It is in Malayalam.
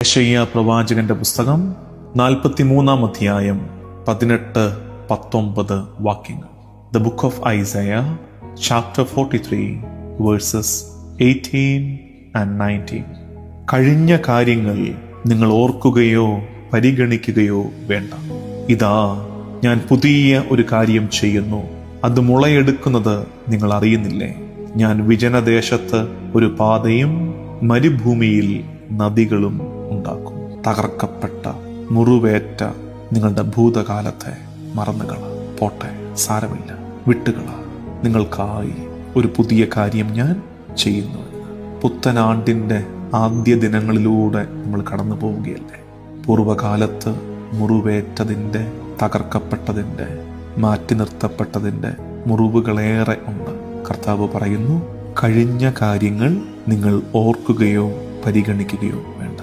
യെശയ്യാ പ്രവാചകന്റെ പുസ്തകം 43 അധ്യായം 18-19 വാക്യങ്ങൾ. The book of Isaiah, chapter 43, verses 18 and 19. കഴിഞ്ഞ കാര്യങ്ങൾ നിങ്ങൾ ഓർക്കുകയോ പരിഗണിക്കുകയോ വേണ്ട. ഇതാ, ഞാൻ പുതിയ ഒരു കാര്യം ചെയ്യുന്നു, അത് മുളയെടുക്കുന്നത് നിങ്ങൾ അറിയുന്നില്ലേ? ഞാൻ വിജനദേശത്ത് ഒരു പാതയും മരുഭൂമിയിൽ നദികളും ഉണ്ടാക്കും. തകർക്കപ്പെട്ട മുറിവേറ്റ നിങ്ങളുടെ ഭൂതകാലത്തെ മറന്നുകള. പോട്ടെ, സാരമില്ല, വിട്ടുകള. നിങ്ങൾക്കായി ഒരു പുതിയ കാര്യം ഞാൻ ചെയ്യുന്നു. പുത്തനാണ്ടിൻ്റെ ആദ്യ ദിനങ്ങളിലൂടെ നമ്മൾ കടന്നു പോവുകയല്ലേ. പൂർവകാലത്ത് മുറിവേറ്റതിൻ്റെ, തകർക്കപ്പെട്ടതിൻ്റെ, മാറ്റി നിർത്തപ്പെട്ടതിൻ്റെ മുറിവുകളേറെ ഉണ്ട്. കർത്താവ് പറയുന്നു, കഴിഞ്ഞ കാര്യങ്ങൾ നിങ്ങൾ ഓർക്കുകയോ പരിഗണിക്കുകയോ വേണ്ട.